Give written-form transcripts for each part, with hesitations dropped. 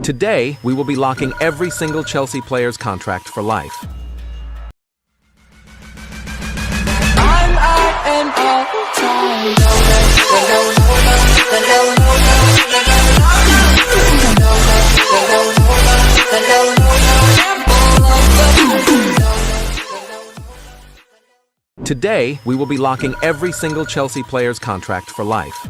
Today, we will be locking every single Chelsea player's contract for life. I'm out and all time. Today, we will be locking every single Chelsea player's contract for life.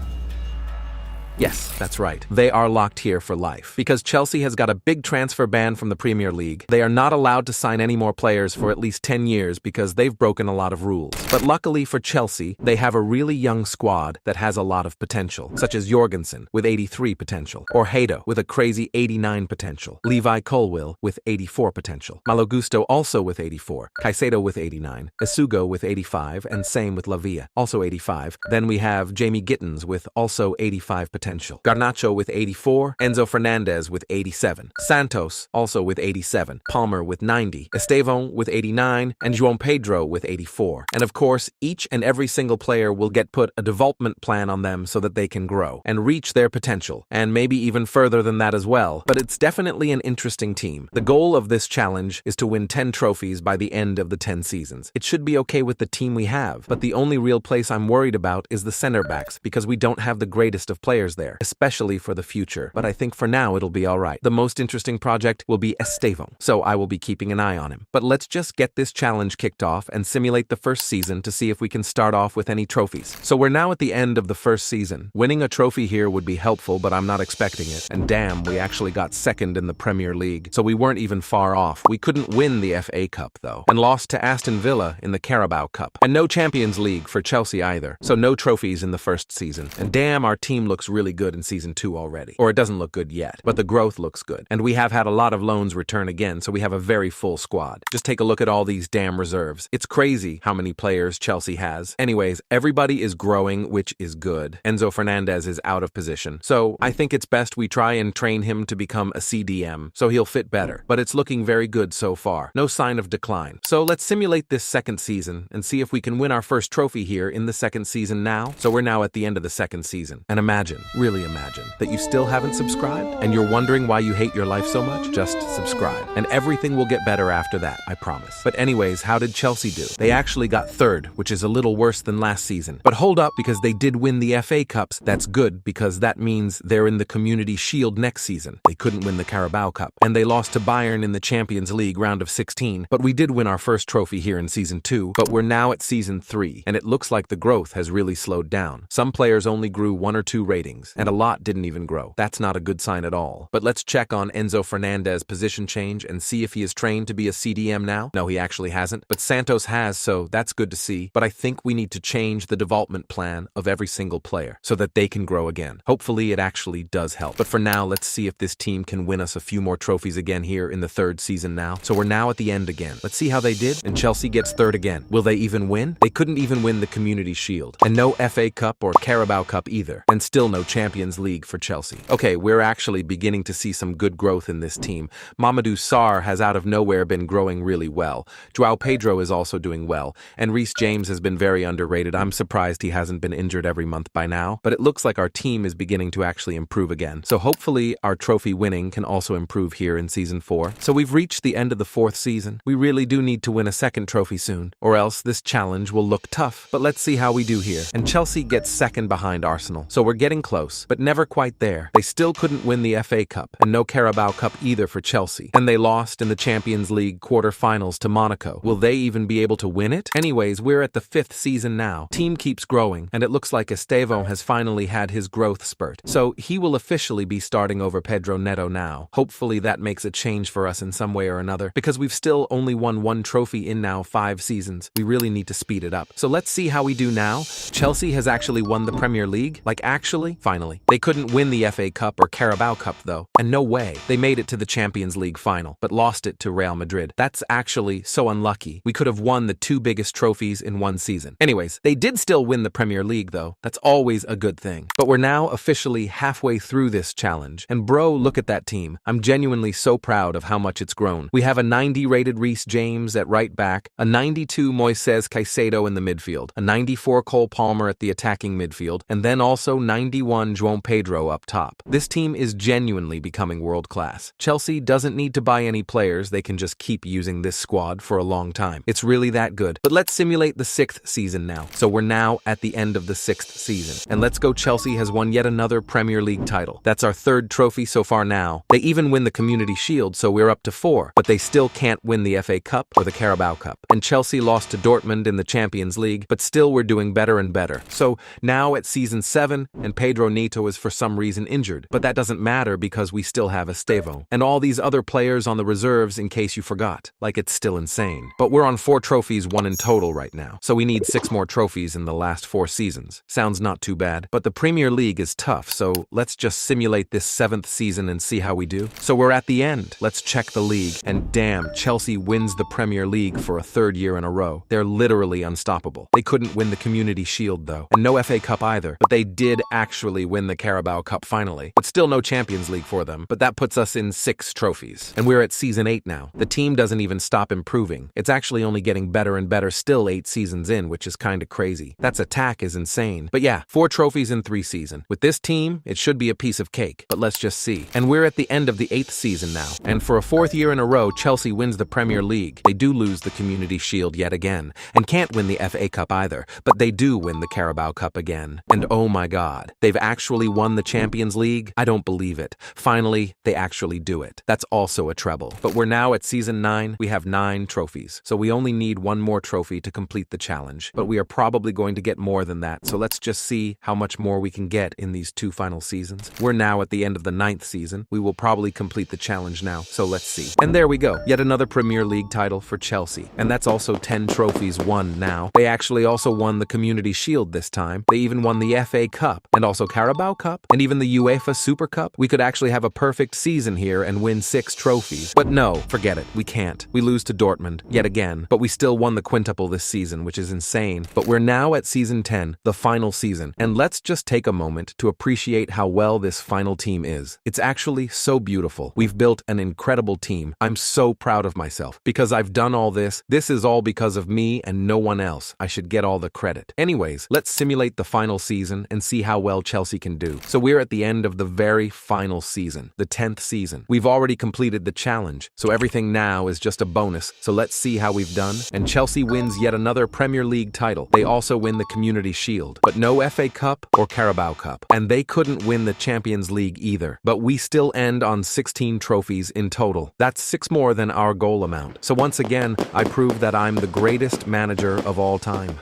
Yes, that's right. They are locked here for life. Because Chelsea has got a big transfer ban from the Premier League, they are not allowed to sign any more players for at least 10 years because they've broken a lot of rules. But luckily for Chelsea, they have a really young squad that has a lot of potential, such as Jorgensen with 83 potential, or Hato with a crazy 89 potential, Levi Colwill with 84 potential, Malo Gusto also with 84, Caicedo with 89, Isugo with 85, and same with Lavia, also 85. Then we have Jamie Gittins with also 85 potential. Garnacho with 84, Enzo Fernandez with 87, Santos also with 87, Palmer with 90, Estevão with 89, and João Pedro with 84. And of course, each and every single player will get put a development plan on them so that they can grow and reach their potential, and maybe even further than that as well. But it's definitely an interesting team. The goal of this challenge is to win 10 trophies by the end of the 10 seasons. It should be okay with the team we have, but the only real place I'm worried about is the center backs, because we don't have the greatest of players there, especially for the future. But I think for now it'll be alright. The most interesting project will be Estevão, so I will be keeping an eye on him. But let's just get this challenge kicked off and simulate the first season to see if we can start off with any trophies. So we're now at the end of the first season. Winning a trophy here would be helpful, but I'm not expecting it. And damn, we actually got second in the Premier League, so we weren't even far off. We couldn't win the FA Cup though, and lost to Aston Villa in the Carabao Cup. And no Champions League for Chelsea either, so no trophies in the first season. And damn, our team looks really good in Season 2 already. Or it doesn't look good yet, but the growth looks good. And we have had a lot of loans return again, so we have a very full squad. Just take a look at all these damn reserves. It's crazy how many players Chelsea has. Anyways, everybody is growing, which is good. Enzo Fernandez is out of position, so I think it's best we try and train him to become a CDM, so he'll fit better. But it's looking very good so far. No sign of decline. So let's simulate this second season and see if we can win our first trophy here in the second season now. So we're now at the end of the second season. And imagine, really imagine, that you still haven't subscribed and you're wondering why you hate your life so much. Just subscribe and everything will get better after that, I promise. But anyways, how did Chelsea do? They actually got third, which is a little worse than last season. But hold up, because they did win the FA Cups. That's good, because that means they're in the Community Shield next season. They couldn't win the Carabao Cup, and they lost to Bayern in the Champions League round of 16. But we did win our first trophy here in Season 2, but we're now at Season 3, and it looks like the growth has really slowed down. Some players only grew 1 or 2 ratings, and a lot didn't even grow. That's not a good sign at all. But let's check on Enzo Fernandez's position change and see if he is trained to be a CDM now. No, he actually hasn't, but Santos has, so that's good to see. But I think we need to change the development plan of every single player so that they can grow again. Hopefully it actually does help. But for now, let's see if this team can win us a few more trophies again here in the third season now. So we're now at the end again. Let's see how they did. And Chelsea gets third again. Will they even win? They couldn't even win the Community Shield. And no FA Cup or Carabao Cup either. And still no Champions League for Chelsea. Okay, we're actually beginning to see some good growth in this team. Mamadou Sarr has out of nowhere been growing really well. João Pedro is also doing well. And Reece James has been very underrated. I'm surprised he hasn't been injured every month by now. But it looks like our team is beginning to actually improve again. So hopefully our trophy winning can also improve here in Season 4. So we've reached the end of the 4th season. We really do need to win a second trophy soon, or else this challenge will look tough. But let's see how we do here. And Chelsea gets second behind Arsenal. So we're getting close, but never quite there. They still couldn't win the FA Cup, and no Carabao Cup either for Chelsea. And they lost in the Champions League quarter-finals to Monaco. Will they even be able to win it? Anyways, we're at the 5th season now. Team keeps growing, and it looks like Estevão has finally had his growth spurt. So he will officially be starting over Pedro Neto now. Hopefully that makes a change for us in some way or another, because we've still only won 1 trophy in now 5 seasons. We really need to speed it up. So let's see how we do now. Chelsea has actually won the Premier League. Like actually, finally. They couldn't win the FA Cup or Carabao Cup though. And no way. They made it to the Champions League final, but lost it to Real Madrid. That's actually so unlucky. We could have won the 2 biggest trophies in 1 season. Anyways, they did still win the Premier League though. That's always a good thing. But we're now officially halfway through this challenge. And bro, look at that team. I'm genuinely so proud of how much it's grown. We have a 90 rated Reece James at right back, a 92 Moises Caicedo in the midfield, a 94 Cole Palmer at the attacking midfield, and then also 91 one João Pedro up top. This team is genuinely becoming world-class. Chelsea doesn't need to buy any players, they can just keep using this squad for a long time. It's really that good. But let's simulate the 6th season now. So we're now at the end of the 6th season. And let's go, Chelsea has won yet another Premier League title. That's our 3rd trophy so far now. They even win the Community Shield, so we're up to 4. But they still can't win the FA Cup or the Carabao Cup. And Chelsea lost to Dortmund in the Champions League, but still we're doing better and better. So now at season 7, and Pedro Neto is for some reason injured. But that doesn't matter because we still have Estevão. And all these other players on the reserves in case you forgot. Like it's still insane. But we're on 4 trophies won in total right now. So we need 6 more trophies in the last 4 seasons. Sounds not too bad. But the Premier League is tough, so let's just simulate this 7th season and see how we do. So we're at the end. Let's check the league. And damn, Chelsea wins the Premier League for a 3rd year in a row. They're literally unstoppable. They couldn't win the Community Shield though. And no FA Cup either. But they did actually win the Carabao Cup finally. But still no Champions League for them. But that puts us in 6 trophies. And we're at season 8 now. The team doesn't even stop improving. It's actually only getting better and better still 8 seasons in, which is kinda crazy. That's attack is insane. But yeah, 4 trophies in 3 seasons. With this team, it should be a piece of cake. But let's just see. And we're at the end of the 8th season now. And for a 4th year in a row, Chelsea wins the Premier League. They do lose the Community Shield yet again. And can't win the FA Cup either. But they do win the Carabao Cup again. And oh my god, they've actually won the Champions League? I don't believe it. Finally, they actually do it. That's also a treble. But we're now at season 9. We have 9 trophies. So we only need 1 more trophy to complete the challenge. But we are probably going to get more than that. So let's just see how much more we can get in these 2 final seasons. We're now at the end of the 9th season. We will probably complete the challenge now. So let's see. And there we go. Yet another Premier League title for Chelsea. And that's also 10 trophies won now. They actually also won the Community Shield this time. They even won the FA Cup and also Carabao Cup and even the UEFA Super Cup. We could actually have a perfect season here and win 6 trophies. But no, forget it. We can't. We lose to Dortmund yet again. But we still won the quintuple this season, which is insane. But we're now at season 10, the final season. And let's just take a moment to appreciate how well this final team is. It's actually so beautiful. We've built an incredible team. I'm so proud of myself because I've done all this. This is all because of me and no one else. I should get all the credit. Anyways, let's simulate the final season and see how well Chelsea can do. So we're at the end of the very final season, the 10th season. We've already completed the challenge, so everything now is just a bonus. So let's see how we've done. And Chelsea wins yet another Premier League title. They also win the Community Shield, but no FA Cup or Carabao Cup. And they couldn't win the Champions League either. But we still end on 16 trophies in total. That's 6 more than our goal amount. So once again, I prove that I'm the greatest manager of all time.